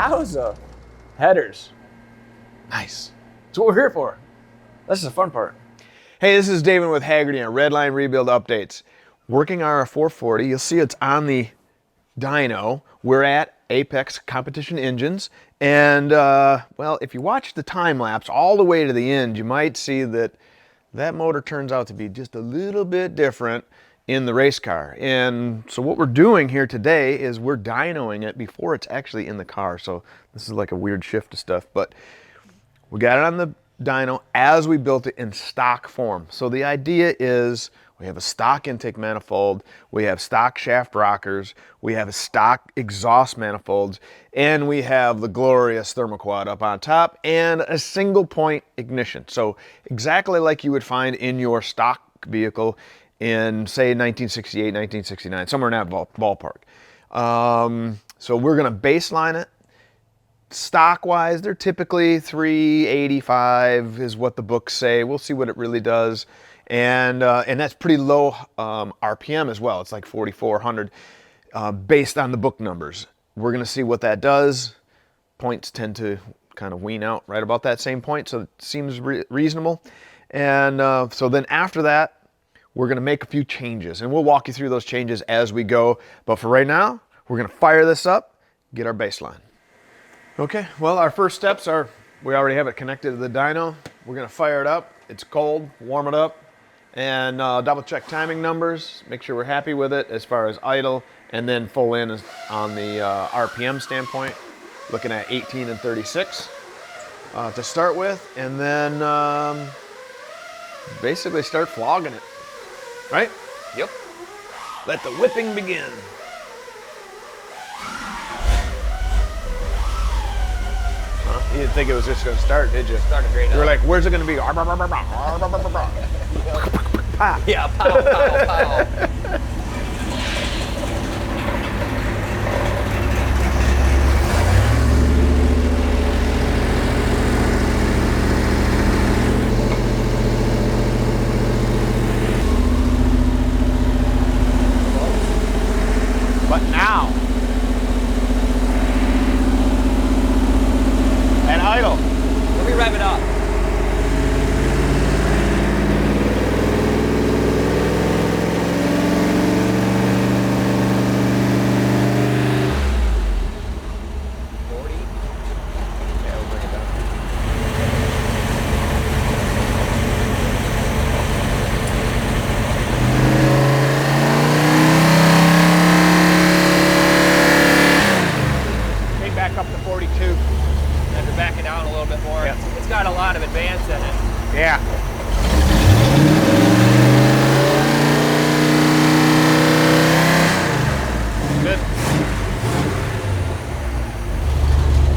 Yowza. Headers. Nice. That's what we're here for. This is the fun part. Hey, this is Davin with Hagerty on Redline Rebuild Updates. Working our 440. You'll see it's on the dyno. We're at Apex Competition Engines. And, well, if you watch the time lapse all the way to the end, you might see that that motor turns out to be just a little bit different in the race car. And so what we're doing here today is we're dynoing it before it's actually in the car. So this is like a weird shift of stuff, but we got it on the dyno as we built it in stock form. So the idea is we have a stock intake manifold, we have stock shaft rockers, we have a stock exhaust manifolds, and we have the glorious thermoquad up on top and a single point ignition. So exactly like you would find in your stock vehicle in, say, 1968, 1969, somewhere in that ballpark. So we're going to baseline it. Stock-wise, they're typically 385 is what the books say. We'll see what it really does. And that's pretty low RPM as well. It's like 4,400 based on the book numbers. We're going to see what that does. Points tend to kind of wean out right about that same point, so it seems reasonable. And so then after that, we're going to make a few changes, and we'll walk you through those changes as we go. But for right now, we're going to fire this up, get our baseline. Okay, well, our first steps are, we already have it connected to the dyno. We're going to fire it up. It's cold, warm it up, and double check timing numbers, make sure we're happy with it as far as idle, and then full in on the RPM standpoint, looking at 18 and 36 to start with, and then basically start flogging it. Right? Yep. Let the whipping begin. You didn't think it was just going to start, did you? Started great. You were like, where's it going to be? Yeah, pow, pow, pow. But now, at idle. Let me rev it up. Yeah, we'll bring it down. Take back up to 42. Have to back it down a little bit more. Yeah. It's got a lot of advance in it. Yeah. Good.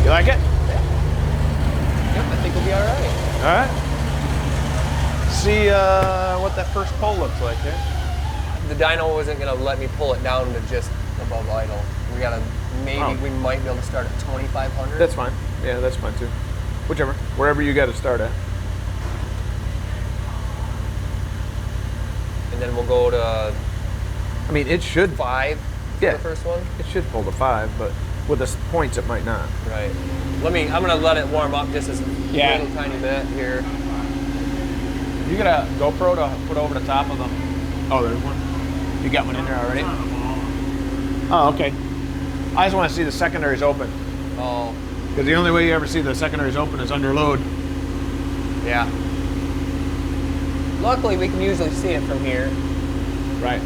You like it? Yep, I think we'll be all right. All right. See what that first pole looks like here. The dyno wasn't going to let me pull it down to just above idle. We got to, maybe we might be able to start at 2,500. That's fine. Yeah, that's fine too. Whichever, wherever you got to start at. And then we'll go to, I mean, it should. 5 for Yeah. the first one. It should pull to 5, but with the points, it might not. Right. I'm going to let it warm up just a little tiny bit here. You got a GoPro to put over the top of them? Oh, there's one. You got one in there already? Oh, okay. I just want to see the secondaries open. Oh. Because the only way you ever see the secondaries open is under load. Yeah. Luckily, we can usually see it from here. Right.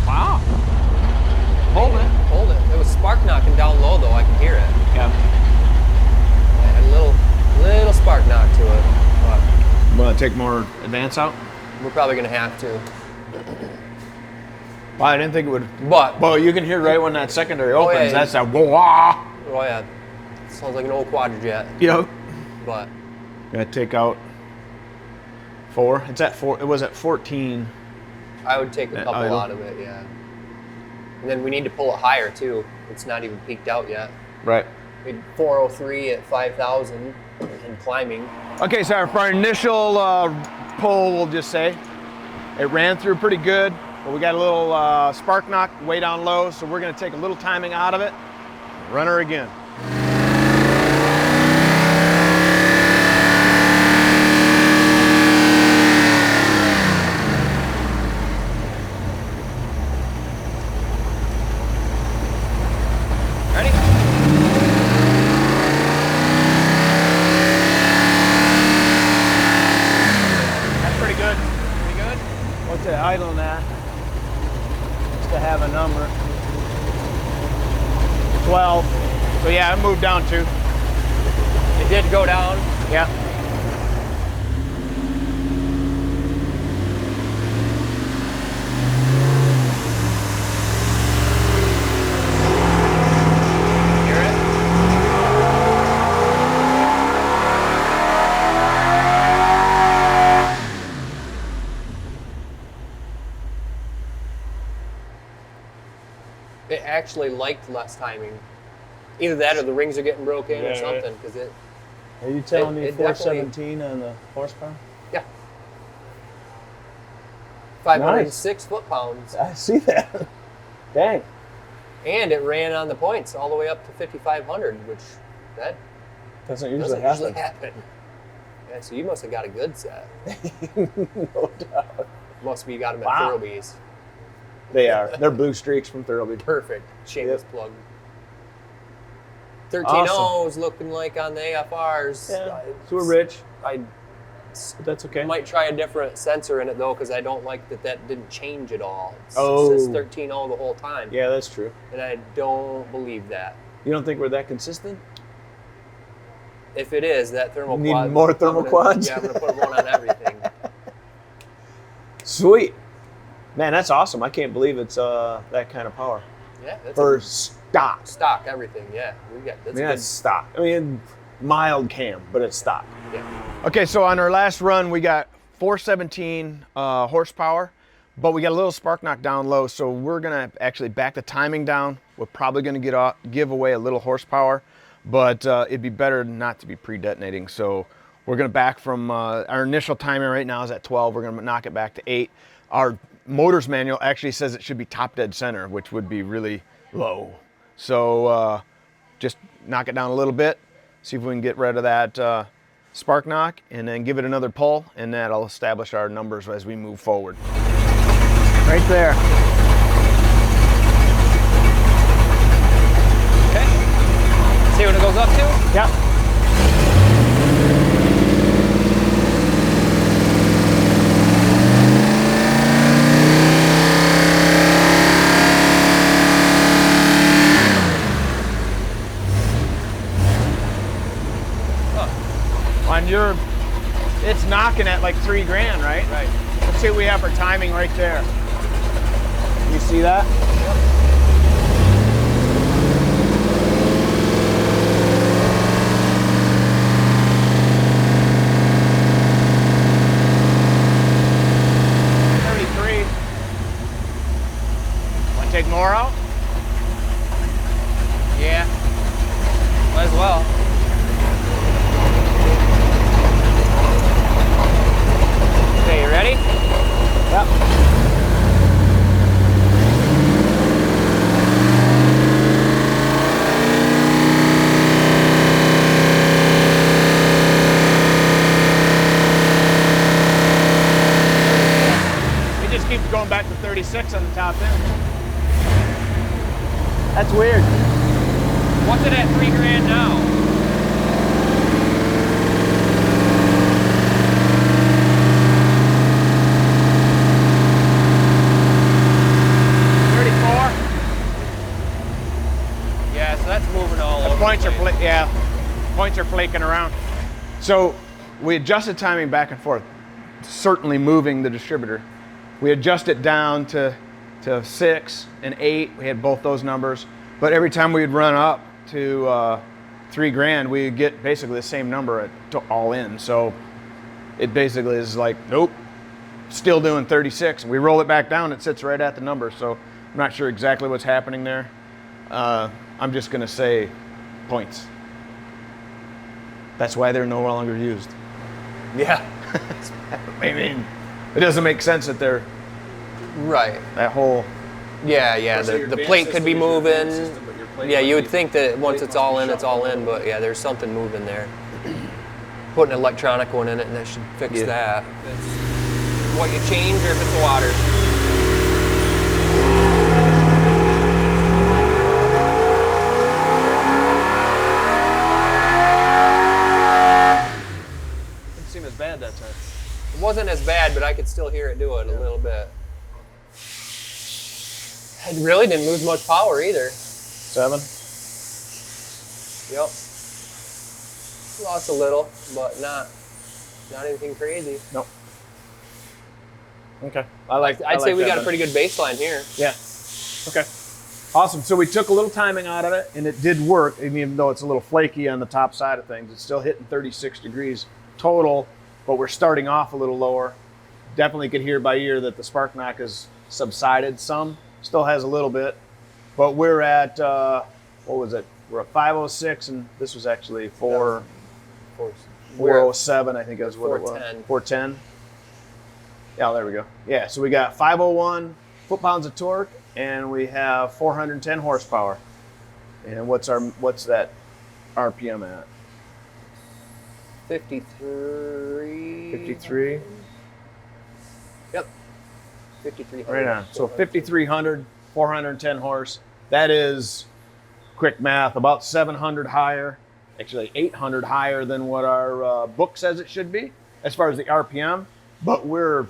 Wow. Hold it. Hold it. It was spark knocking down low, though. I could hear it. Yeah. It had a little spark knock to it. But Want to take more advance out? we're probably going to have to. Well, I didn't think it would. But, Well, you can hear right when that secondary Oh, opens. yeah. That's a wah. oh yeah, sounds like an old quadrijet. Yep. But Gotta take out 4. It's at 4. It was at 14. I would take a At couple idle. out of it, yeah. And then we need to pull it higher too. It's not even peaked out yet. Right. We had 403 at 5,000 and climbing. Okay, so for our initial pull, we'll just say, it ran through pretty good, but we got a little spark knock way down low, so we're gonna take a little timing out of it, run her again. Ready? That's pretty good. Pretty good? What's the idle on that? Just to have a number. 12. So yeah, it moved down too. It did go down. Yeah. Hear it? It actually liked less timing. Either that or the rings are getting broken Yeah, or right. something. Because it, Are you telling me it definitely- 417 on the horsepower? yeah. 506 foot-pounds. I see that. Dang. And it ran on the points all the way up to 5,500, which that Doesn't usually doesn't happen. usually happen. Yeah, so you must have got a good set. No doubt. Must be you got them at Wow. Thurlby's. They are. They're blue streaks from Thurlby. Perfect. Shameless Yep. plug. 13.0's looking like on the AFRs. Yeah. So we're rich, I but that's okay. might try a different sensor in it though, because I don't like that didn't change at all. It Oh. says 13.0 the whole time. Yeah, that's true. And I don't believe that. You don't think we're that consistent? If it is, that thermal Need quad. more I'm thermal gonna- quads? Yeah, I'm gonna put one on everything. Sweet. Man, that's awesome. I can't believe it's that kind of power. Yeah, that's For a stock. stock everything. Yeah, we got that's I mean, a that's stock. I mean, mild cam, but it's stock. good. Yeah. Okay, so on our last run, we got 417 horsepower, but we got a little spark knock down low, so we're gonna actually back the timing down. We're probably gonna give away a little horsepower, but it'd be better not to be pre-detonating. So we're gonna back from our initial timing right now is at 12. We're gonna knock it back to 8. Our motor's manual actually says it should be top dead center, which would be really low. So just knock it down a little bit, see if we can get rid of that spark knock, and then give it another pull, and that'll establish our numbers as we move forward. Right there. Okay. See what it goes up to? Yep. On your, it's knocking at like $3 grand, right? Right. Let's see what we have for timing right there. You see that? Want to take more out? Yeah. Might as well. Okay, you ready? Yep. It just keeps going back to 36 on the top end. That's weird. What's it at $3 grand now? Yeah, so that's moving all over. Points the are place. points are flaking around. So we adjusted timing back and forth, certainly moving the distributor. We adjust it down to 6 and 8. We had both those numbers, but every time we'd run up to $3 grand, we get basically the same number to all in. So it basically is like, nope, still doing 36. We roll it back down, it sits right at the number. So I'm not sure exactly what's happening there. I'm just gonna say points. That's why they're no longer used. Yeah. I mean, it doesn't make sense that they're Right. that whole. Yeah. So your The van plate could be system is your van moving. system, but your plate Yeah, must you would be- think that once plate it's must all be in, it's all shuffled. in. But yeah, there's something moving there. Put an electronic one in it, and that should fix Yeah. that. If it's what you change, or if it's the water. Didn't seem as bad that time. It wasn't as bad, but I could still hear it do it a little bit. It really didn't lose much power either. 7. Yep. Lost a little, but not anything crazy. Nope. Okay. I'd say we got a pretty good baseline here. Yeah. Okay. Awesome. So we took a little timing out of it, and it did work. And even though it's a little flaky on the top side of things, it's still hitting 36 degrees total, but we're starting off a little lower. Definitely could hear by ear that the spark knock has subsided some. Still has a little bit, but we're at, what was it? We're at 506, and this was actually 407, I think that's what it was. 410. 410. Yeah, there we go. Yeah, so we got 501 foot-pounds of torque, and we have 410 horsepower. And what's that RPM at? 53. 53. Yep. 5300. Right on. So 5,300, 410 horse. That is, quick math, about 700 higher, actually 800 higher than what our book says it should be as far as the RPM, but we're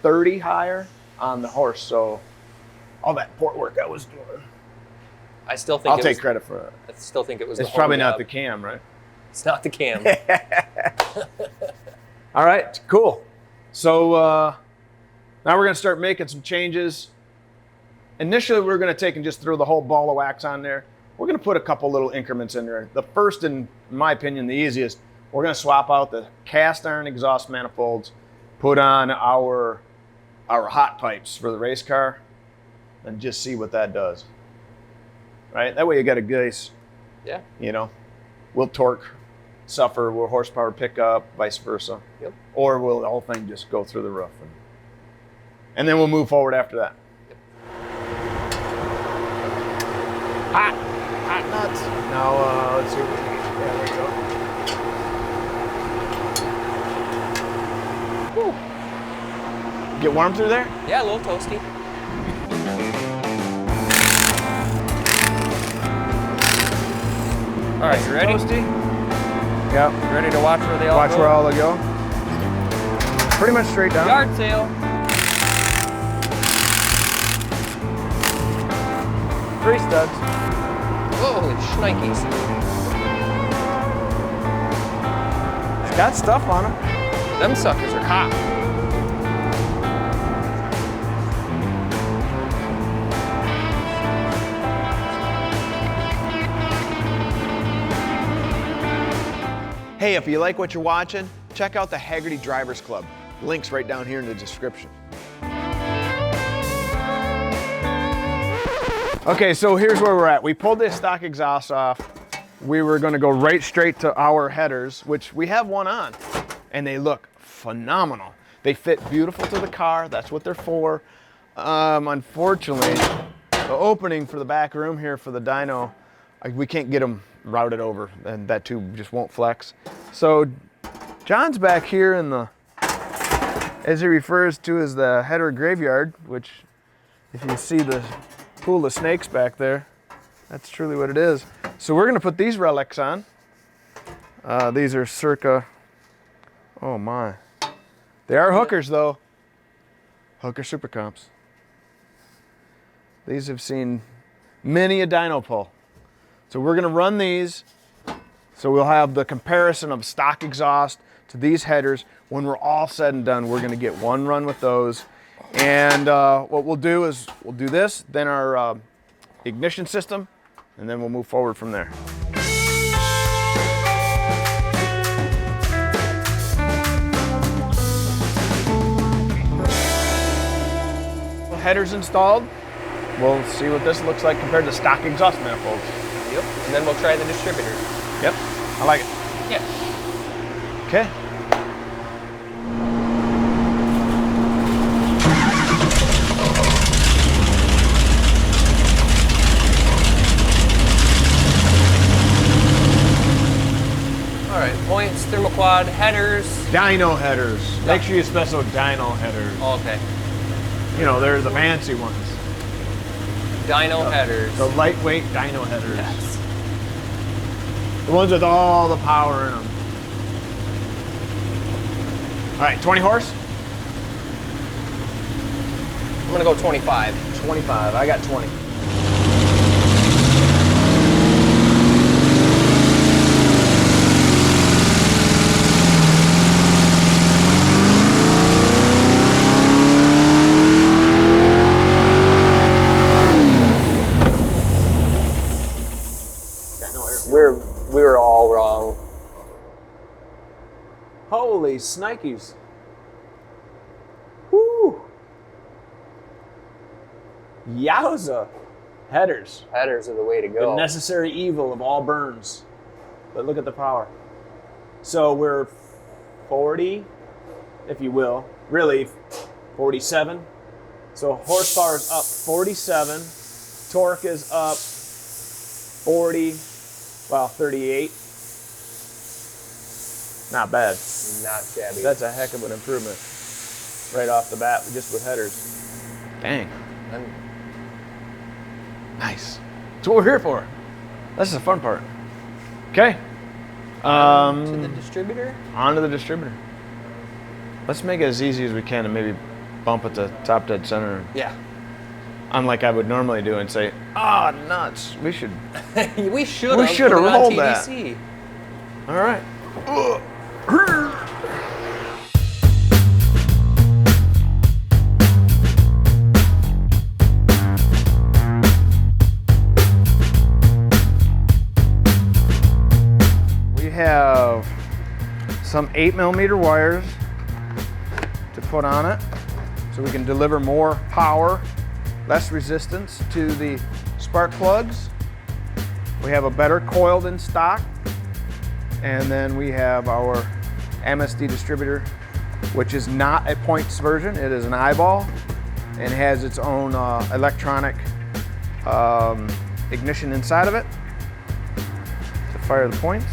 30 higher on the horse. So all that port work I was doing, I still think I'll take credit for it. I still think it was. It's the probably home not job. the cam, right? It's not the cam. All right, cool. So now we're going to start making some changes. Initially, we're going to take and just throw the whole ball of wax on there. We're going to put a couple little increments in there. The first, and in my opinion, the easiest, we're going to swap out the cast iron exhaust manifolds, put on our hot pipes for the race car, and just see what that does. Right? That way you got a nice, Yeah. will torque suffer, will horsepower pick up, vice versa. Yep. Or will the whole thing just go through the roof? And then we'll move forward after that. Hot nuts. Now, let's see. Yeah, there we go. Woo. Get warm through there? Yeah, a little toasty. All right, you ready? Toasty? Yep. You ready to watch where they all Watch go? where all they go. Pretty much straight down. Yard sale. 3 studs. Holy shnikes. It's got stuff on them. Them suckers are hot. Hey, if you like what you're watching, check out the Hagerty Drivers Club. Link's right down here in the description. Okay, so here's where we're at. We pulled this stock exhaust off. We were gonna go right straight to our headers, which we have one on, and they look phenomenal. They fit beautiful to the car. That's what they're for. Unfortunately, the opening for the back room here for the dyno, we can't get them routed over, and that tube just won't flex. So John's back here in the, as he refers to as the header graveyard, which if you see the pool of snakes back there, that's truly what it is. So we're gonna put these relics on. These are circa, oh my. They are hookers though. Hooker super comps. These have seen many a dyno pull. So we're gonna run these. So we'll have the comparison of stock exhaust to these headers. When we're all said and done, we're gonna get one run with those. And what we'll do is we'll do this, then our ignition system, and then we'll move forward from there. Headers installed. we'll see what this looks like compared to stock exhaust manifolds. Yep. And then we'll try the distributor. Yep, I like it. Yeah. Okay. All right, points, thermoquad, headers. Dyno headers. Make sure you specify dyno headers. Oh, okay. You know, they're the fancy ones. Dyno headers. The lightweight dyno headers. Yes. The ones with all the power in them. All right, 20 horse? I'm gonna go 25. 25, I got 20. We were all wrong. Holy snikes. Woo! Yowza. Headers. Headers are the way to The go. necessary evil of all burns. But look at the power. So we're 40, if you will, really 47. So horsepower is up 47. Torque is up 40, well, 38. Not bad. Not shabby. That's a heck of an improvement right off the bat, just with headers. Dang. Nice. That's what we're here for. That's the fun part. Okay. To the distributor? Onto the distributor. Let's make it as easy as we can and maybe bump at the top dead center. Yeah. Unlike I would normally do and say, ah, nuts. We should. we should We have should have put it on rolled that. TDC. All right. We have some 8mm wires to put on it so we can deliver more power, less resistance to the spark plugs. We have a better coil than stock. And then we have our MSD distributor, which is not a points version. It is an eyeball and has its own electronic ignition inside of it to fire the points.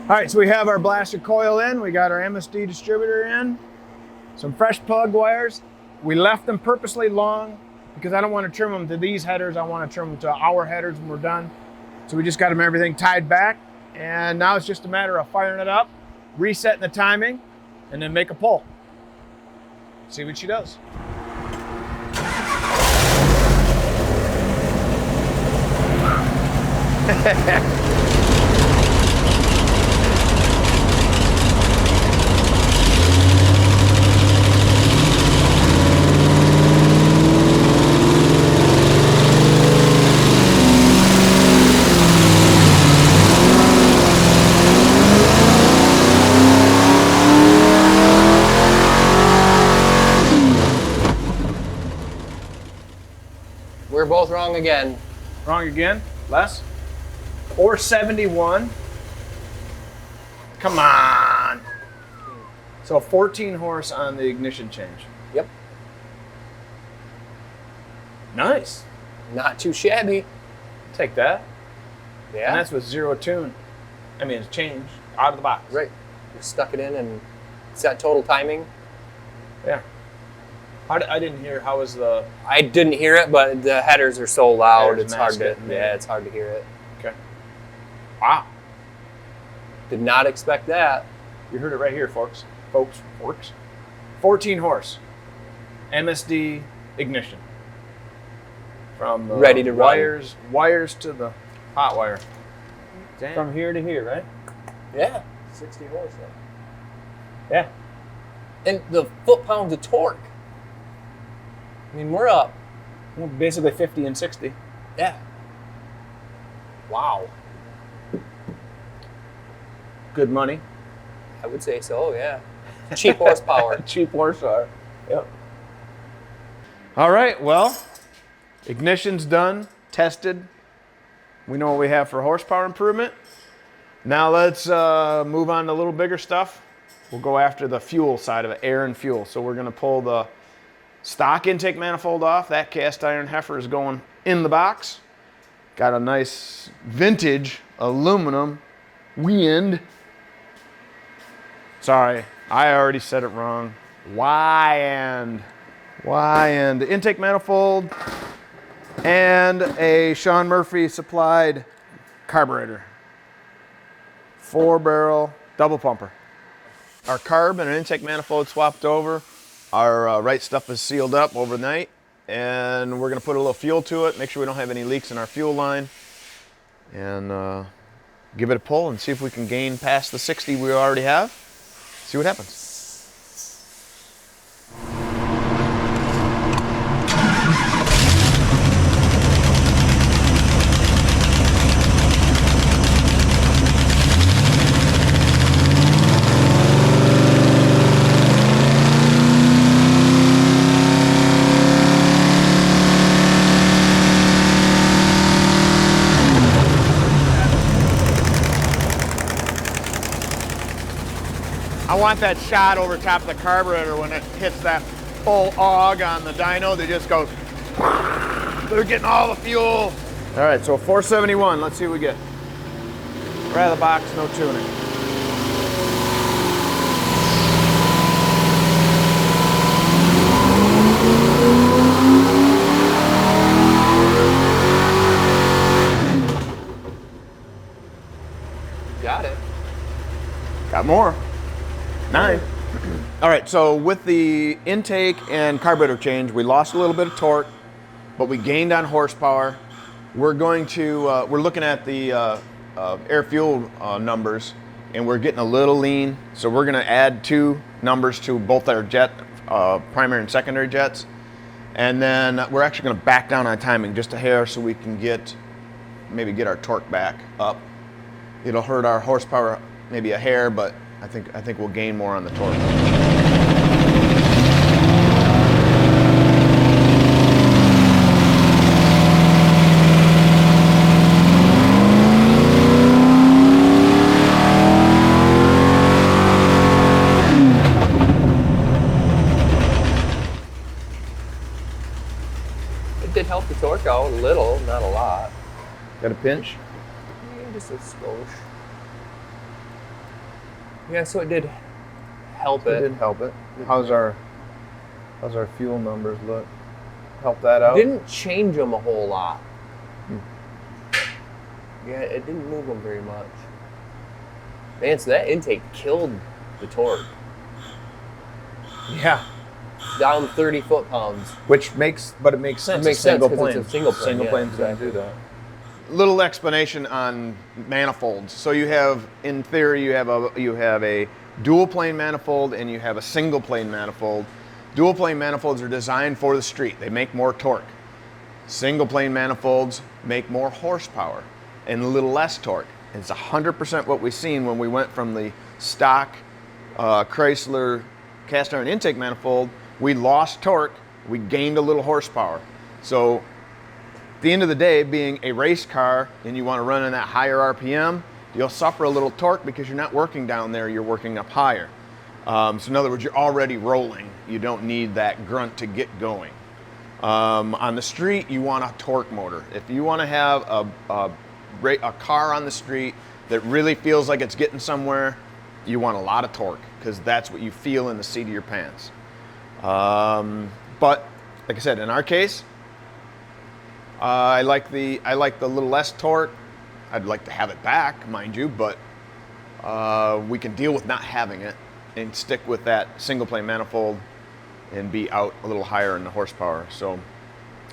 All right, so we have our blaster coil in, we got our MSD distributor in, some fresh plug wires. We left them purposely long because I don't want to trim them to these headers, I want to trim them to our headers when we're done. So we just got them everything tied back, and now it's just a matter of firing it up, resetting the timing, and then make a pull. See what she does. We're both wrong again. Wrong again, less? Or 71. Come on. So 14 horse on the ignition change. Yep. Nice. Not too shabby. Take that. Yeah. And that's with zero tune. I mean, it's changed out of the box. Right. You stuck it in and set total timing. Yeah. I didn't hear, how was the... I didn't hear it, but the headers are so loud, Headers it's hard mask to, it, maybe. yeah, it's hard to hear it. Okay. Wow. Did not expect that. You heard it right here, folks. 14 horse. MSD ignition. From the Ready to run. wires to the hot wire. Damn. From here to here, right? Yeah. 60 horse though. Yeah. And the foot-pounds of torque. I mean, we're up. Well, basically 50 and 60. Yeah. Wow. Good money. I would say so, yeah. Cheap horsepower. Cheap horsepower. Yep. All right, well, ignition's done, tested. We know what we have for horsepower improvement. Now let's move on to a little bigger stuff. We'll go after the fuel side of it, air and fuel. So we're gonna pull the stock intake manifold off. That cast iron heifer is going in the box. Got a nice vintage aluminum wind. Sorry, I already said it wrong. Y-end. Y-end. The intake manifold and a Sean Murphy supplied carburetor. 4-barrel double pumper. Our carb and an intake manifold swapped over. Our right stuff is sealed up overnight, and we're gonna put a little fuel to it, make sure we don't have any leaks in our fuel line, and give it a pull and see if we can gain past the 60 we already have. See what happens. I want that shot over top of the carburetor when it hits that full og on the dyno that just goes, they're getting all the fuel. All right, so 471, let's see what we get. Right out of the box, no tuning. Got it. Got more. 9. All right, so with the intake and carburetor change, we lost a little bit of torque, but we gained on horsepower. We're going to, we're looking at the air fuel numbers, and we're getting a little lean. So we're gonna add 2 numbers to both our jet, primary and secondary jets. And then we're actually gonna back down on timing just a hair so we can maybe get our torque back up. It'll hurt our horsepower maybe a hair, but I think we'll gain more on the torque. It did help the torque out a little, not a lot. Got a pinch? Yeah, just a skosh. Yeah, so it did help It it. did help it. How's our fuel numbers look? Help that out? Didn't change them a whole lot. Yeah, it didn't move them very much. Man, so that intake killed the torque. Yeah. Down 30 foot-pounds. But it makes sense. It makes sense 'cause plane. it's a single plane. Single Yeah, plane's gonna exactly. do that. Little explanation on manifolds. So you have, in theory, you have a dual plane manifold and you have a single plane manifold. Dual plane manifolds are designed for the street. They make more torque. Single plane manifolds make more horsepower and a little less torque. And it's 100% what we've seen when we went from the stock Chrysler cast iron intake manifold. We lost torque, we gained a little horsepower. So at the end of the day, being a race car and you want to run in that higher RPM, you'll suffer a little torque because you're not working down there, you're working up higher. So in other words, you're already rolling. You don't need that grunt to get going. On the street, you want a torque motor. If you want to have a car on the street that really feels like it's getting somewhere, you want a lot of torque because that's what you feel in the seat of your pants. But like I said, in our case, I like the little less torque. I'd like to have it back, mind you, but we can deal with not having it and stick with that single plane manifold and be out a little higher in the horsepower. So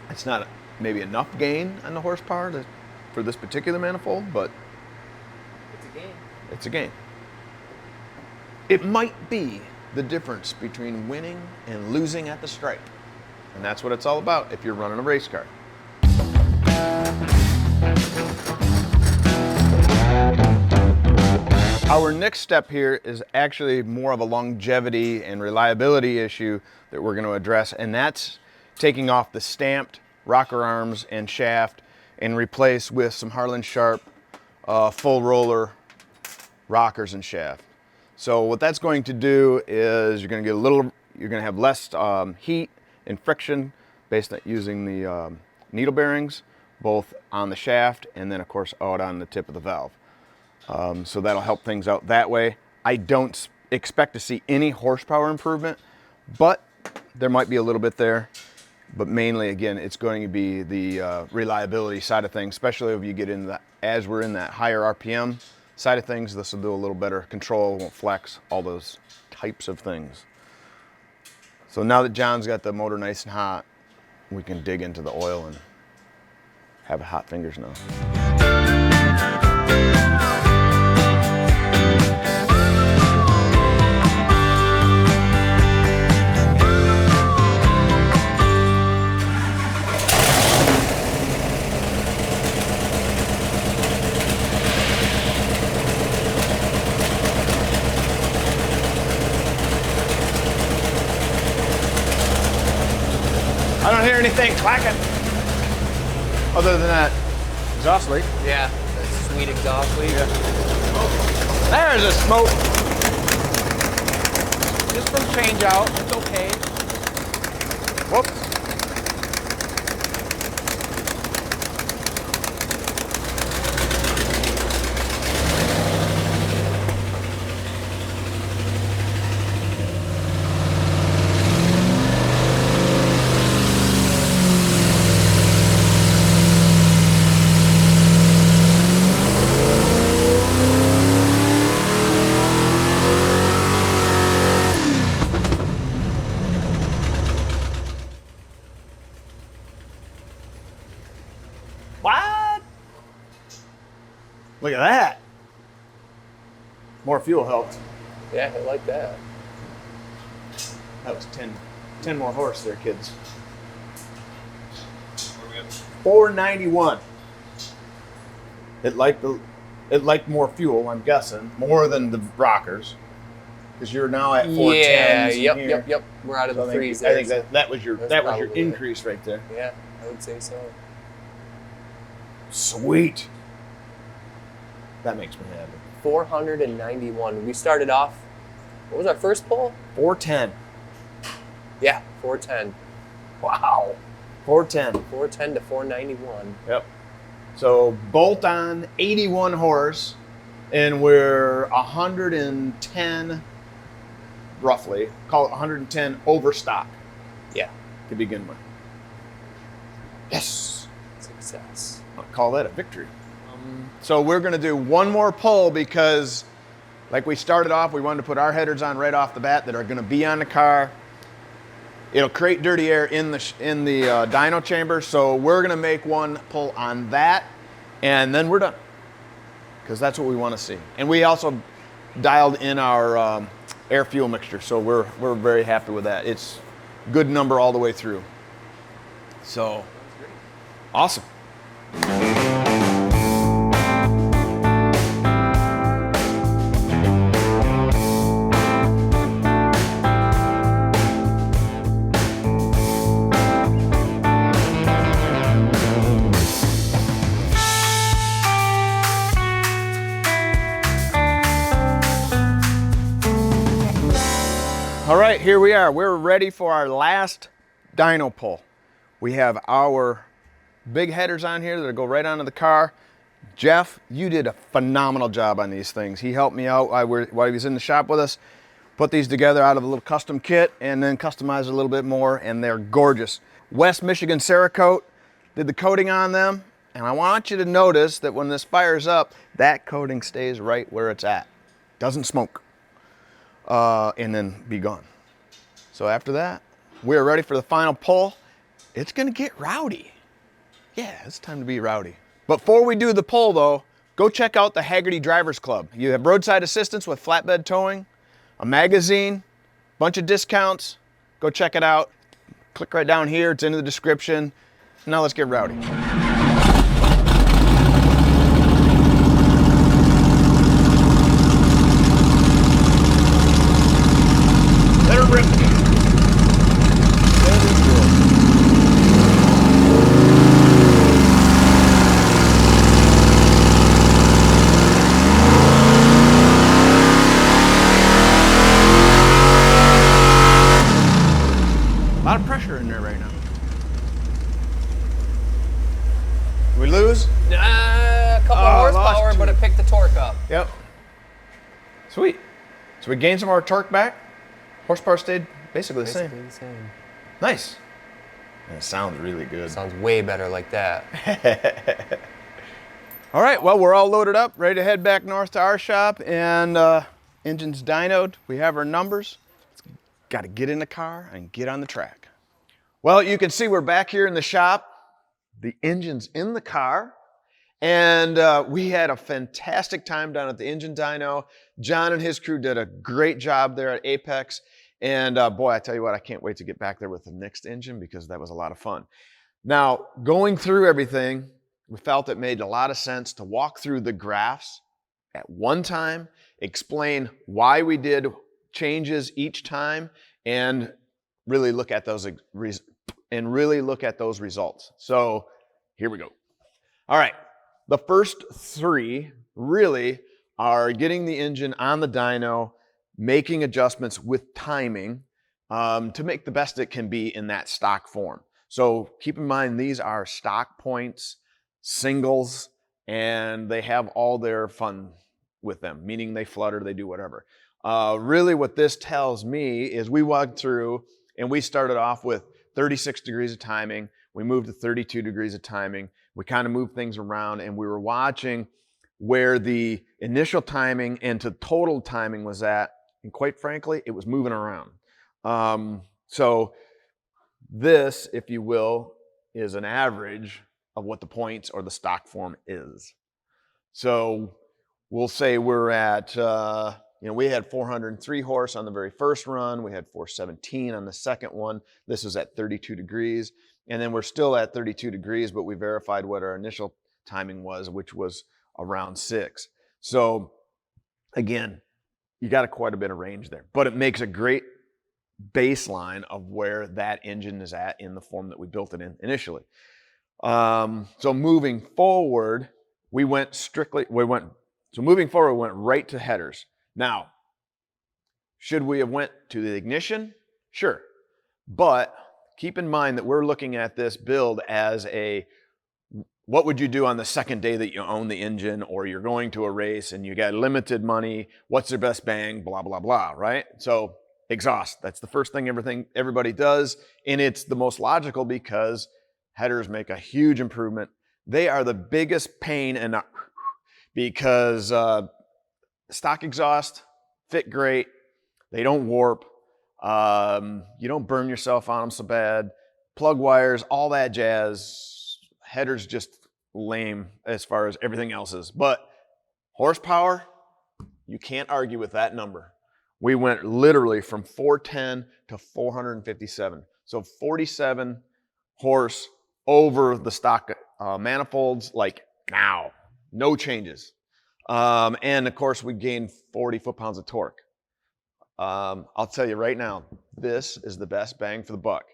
it's not maybe enough gain on the horsepower for this particular manifold, but It's a game. it's a gain. It might be the difference between winning and losing at the stripe. And that's what it's all about if you're running a race car. Our next step here is actually more of a longevity and reliability issue that we're going to address, and that's taking off the stamped rocker arms and shaft and replace with some Harlan Sharp full roller rockers and shaft. So what that's going to do is you're going to have less heat and friction based on using the needle bearings, both on the shaft and then of course out on the tip of the valve. So that'll help things out that way. I don't expect to see any horsepower improvement, but there might be a little bit there. But mainly, again, it's going to be the reliability side of things, especially if you get in as we're in that higher RPM side of things, this will do a little better control, won't flex, all those types of things. So now that John's got the motor nice and hot, we can dig into the oil and have hot fingers now. I don't hear anything clacking other than that exhaust leak. Yeah, that sweet exhaust leak. Yeah. There's a smoke. Just from change out, it's okay. Whoops. What? Look at that. More fuel helped. Yeah, I like that. That was 10 more horse there, kids. 491. It liked more fuel, I'm guessing, more than the rockers, because you're now at 410s. Yeah, yep. We're out of the threes there. I think that was your increase right there. Yeah, I would say so. Sweet. That makes me happy. 491. We started off. What was our first pull? 410. Yeah, 410. Wow. 410. 410 to 491. Yep. So bolt on 81 horse, and we're 110 roughly. Call it 110 overstock. Yeah. To begin with. Yes. Success. I'll call that a victory. So we're going to do one more pull because, like we started off, we wanted to put our headers on right off the bat that are going to be on the car. It'll create dirty air in the dyno chamber, so we're going to make one pull on that, and then we're done, because that's what we want to see. And we also dialed in our air fuel mixture, so we're very happy with that. It's good number all the way through. So awesome. All right, here we are. We're ready for our last dyno pull. We have our big headers on here that go right onto the car. Jeff, you did a phenomenal job on these things. He helped me out while he was in the shop with us, put these together out of a little custom kit and then customized a little bit more, and they're gorgeous. West Michigan Cerakote did the coating on them, and I want you to notice that when this fires up, that coating stays right where it's at. Doesn't smoke. And then be gone. So after that, we're ready for the final pull. It's gonna get rowdy. Yeah, it's time to be rowdy. Before we do the pull though, go check out the Hagerty Drivers Club. You have roadside assistance with flatbed towing, a magazine, bunch of discounts. Go check it out. Click right down here, it's in the description. Now let's get rowdy. pressure in there right now? We lose? A couple horsepower, but it picked the torque up. Yep. Sweet. So we gained some more torque back. Horsepower stayed basically the same. Basically the same. Nice. And it sounds really good. Sounds way better like that. All right, well, we're all loaded up, ready to head back north to our shop, and engine's dynoed. We have our numbers. Got to get in the car and get on the track. Well, you can see we're back here in the shop. The engine's in the car, and we had a fantastic time down at the engine dyno. John and his crew did a great job there at Apex, and boy, I tell you what, I can't wait to get back there with the next engine because that was a lot of fun. Now, going through everything, we felt it made a lot of sense to walk through the graphs at one time, explain why we did changes each time, and really look at those results. So here we go. All right, the first three really are getting the engine on the dyno, making adjustments with timing to make the best it can be in that stock form. So keep in mind, these are stock points, singles, and they have all their fun with them, meaning they flutter, they do whatever. Really what this tells me is we walked through and we started off with 36 degrees of timing. We moved to 32 degrees of timing. We kind of moved things around, and we were watching where the initial timing and to total timing was at. And quite frankly, it was moving around. So this, if you will, is an average of what the points or the stock form is. So we'll say we're at, we had 403 horse on the very first run. We had 417 on the second one. This was at 32 degrees. And then we're still at 32 degrees, but we verified what our initial timing was, which was around 6. So again, you got quite a bit of range there, but it makes a great baseline of where that engine is at in the form that we built it in initially. So moving forward, we went right to headers. Now, should we have went to the ignition? Sure. But keep in mind that we're looking at this build as what would you do on the second day that you own the engine, or you're going to a race and you got limited money, what's their best bang, blah, blah, blah, right? So exhaust, that's the first thing everybody does, and it's the most logical because headers make a huge improvement. They are the biggest pain because stock exhaust fit great. They don't warp. You don't burn yourself on them so bad. Plug wires, all that jazz. Headers just lame as far as everything else is. But horsepower, you can't argue with that number. We went literally from 410 to 457. So 47 horse over the stock manifolds, like now, no changes. And of course, we gained 40 foot-pounds of torque. I'll tell you right now, this is the best bang for the buck.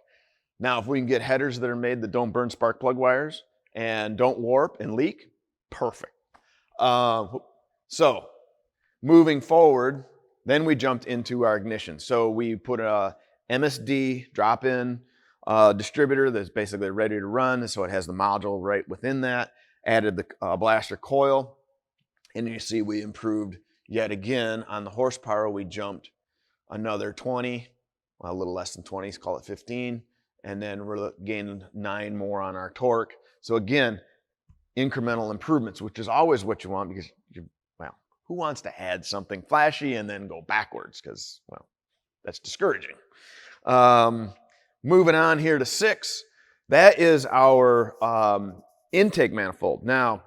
Now, if we can get headers that are made that don't burn spark plug wires and don't warp and leak, perfect. So moving forward, then we jumped into our ignition. So we put a MSD drop-in distributor that's basically ready to run. So it has the module right within that. Added the blaster coil. And you see we improved yet again on the horsepower. We jumped another 20, well, a little less than 20, call it 15. And then we're gaining 9 more on our torque. So again, incremental improvements, which is always what you want, because who wants to add something flashy and then go backwards? Because, well, that's discouraging. Moving on here to 6, that is our intake manifold. Now,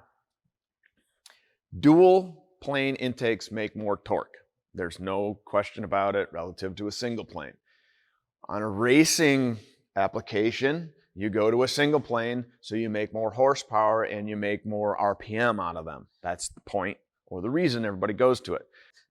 dual plane intakes make more torque. There's no question about it relative to a single plane. On a racing application, you go to a single plane, so you make more horsepower and you make more RPM out of them. That's the point or the reason everybody goes to it.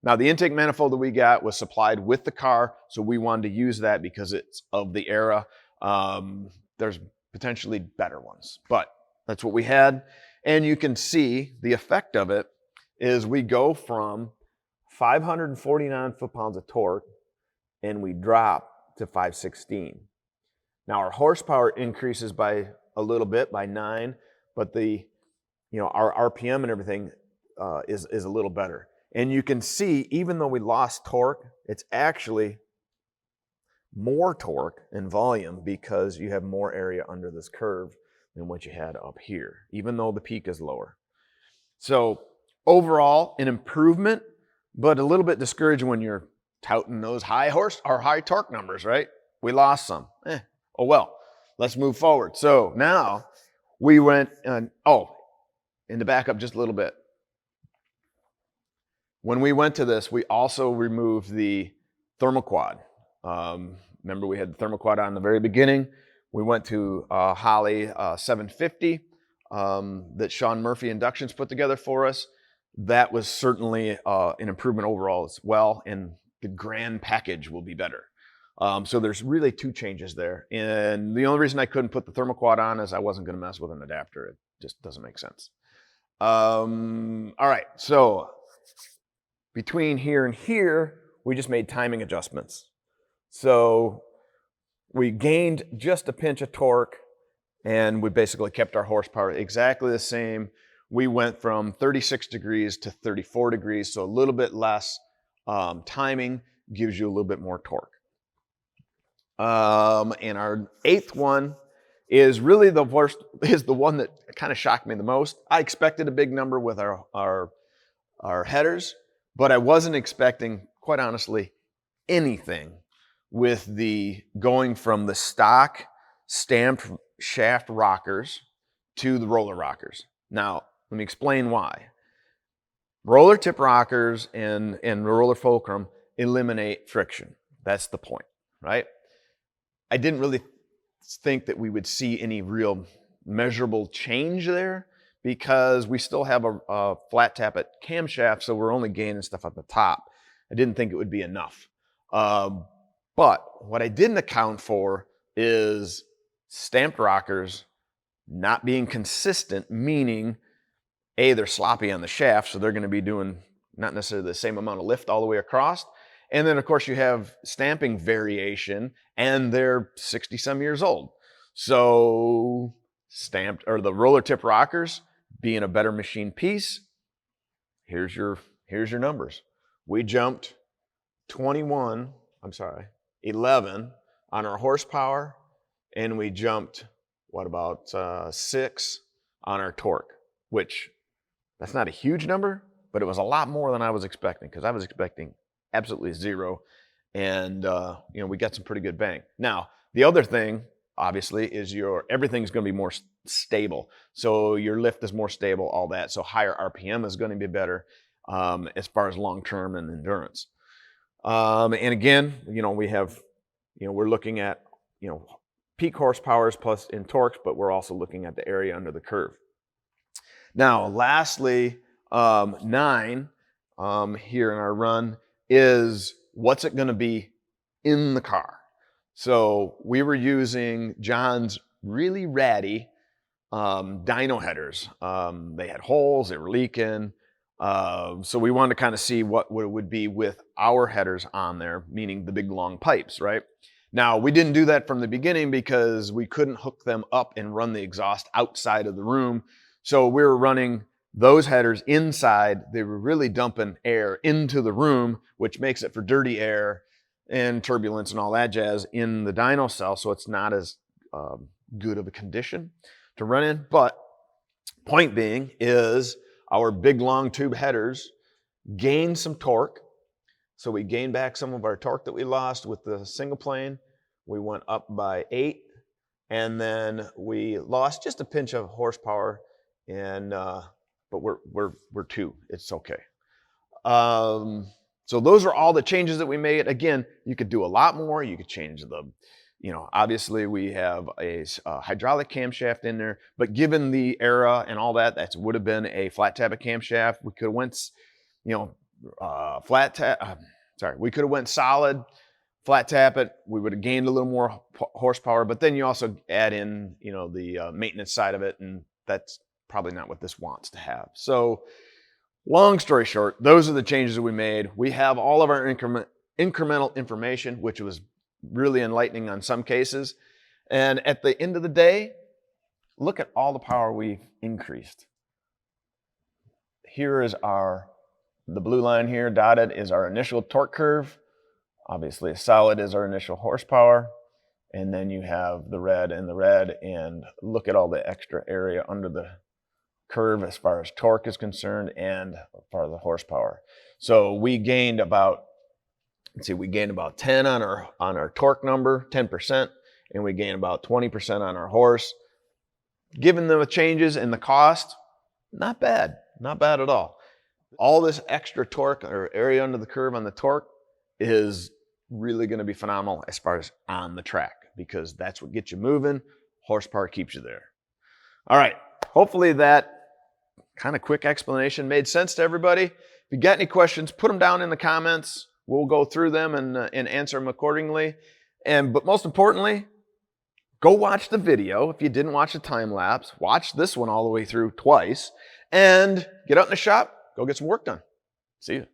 Now, the intake manifold that we got was supplied with the car, so we wanted to use that because it's of the era. There's potentially better ones, but that's what we had. And you can see the effect of it is we go from 549 foot-pounds of torque and we drop to 516. Now our horsepower increases by a little bit, by 9, but our RPM and everything is a little better. And you can see, even though we lost torque, it's actually more torque and volume because you have more area under this curve than what you had up here, even though the peak is lower. So overall, an improvement, but a little bit discouraging when you're touting those high torque numbers, right? We lost some. Oh well, let's move forward. So now we went, and to back up just a little bit. When we went to this, we also removed the thermoquad. Remember, we had the thermoquad on the very beginning. We went to Holley 750 that Sean Murphy Inductions put together for us. That was certainly an improvement overall as well, and the grand package will be better. So there's really 2 changes there. And the only reason I couldn't put the thermoquad on is I wasn't going to mess with an adapter. It just doesn't make sense. All right, so between here and here, we just made timing adjustments. So we gained just a pinch of torque, and we basically kept our horsepower exactly the same. We went from 36 degrees to 34 degrees, so a little bit less timing gives you a little bit more torque. And our 8th one is really the worst, is the one that kind of shocked me the most. I expected a big number with our headers, but I wasn't expecting, quite honestly, anything with the going from the stock stamped shaft rockers to the roller rockers. Now, let me explain why. Roller tip rockers and roller fulcrum eliminate friction. That's the point, right? I didn't really think that we would see any real measurable change there because we still have a flat tappet camshaft, so we're only gaining stuff at the top. I didn't think it would be enough. But what I didn't account for is stamped rockers not being consistent, meaning they're sloppy on the shaft, so they're going to be doing not necessarily the same amount of lift all the way across. And then, of course, you have stamping variation, and they're 60-some years old. So the roller tip rockers being a better machine piece, here's your numbers. We jumped 11 on our horsepower, and we jumped, 6 on our torque, which that's not a huge number, but it was a lot more than I was expecting, because I was expecting absolutely 0, and we got some pretty good bang. Now, the other thing, obviously, is everything's going to be more stable. So your lift is more stable, all that. So higher RPM is going to be better as far as long-term and endurance. And again, we have, we're looking at, peak horsepowers plus in torques, but we're also looking at the area under the curve. Now, lastly, 9 here in our run is what's it going to be in the car. So we were using John's really ratty dyno headers. They had holes, they were leaking. So we wanted to kind of see what it would be with our headers on there, meaning the big long pipes, right? Now, we didn't do that from the beginning because we couldn't hook them up and run the exhaust outside of the room. So we were running those headers inside. They were really dumping air into the room, which makes it for dirty air and turbulence and all that jazz in the dyno cell. So it's not as good of a condition to run in. But point being is our big long tube headers gained some torque. So we gained back some of our torque that we lost with the single plane. We went up by 8, and then we lost just a pinch of horsepower, and but we're 2. It's okay. So those are all the changes that we made. Again, you could do a lot more. You could change the, obviously we have a hydraulic camshaft in there, but given the era and all that, that would have been a flat tappet camshaft. We could have went, we could have went solid, flat tappet. We would have gained a little more horsepower, but then you also add in, the maintenance side of it, and that's probably not what this wants to have. So long story short, those are the changes that we made. We have all of our incremental information, which was really enlightening on some cases. And at the end of the day, look at all the power we've increased. Here is the blue line here dotted is our initial torque curve. Obviously, a solid is our initial horsepower. And then you have the red, and look at all the extra area under the curve as far as torque is concerned and as far as the horsepower. So we gained about, 10 on our torque number, 10%, and we gained about 20% on our horse. Given the changes in the cost, not bad at all. All this extra torque or area under the curve on the torque is really going to be phenomenal as far as on the track, because that's what gets you moving. Horsepower keeps you there. All right, hopefully that kind of quick explanation made sense to everybody. If you got any questions, put them down in the comments. We'll go through them and answer them accordingly. But most importantly, go watch the video. If you didn't watch the time lapse, watch this one all the way through twice, and get out in the shop, go get some work done. See you.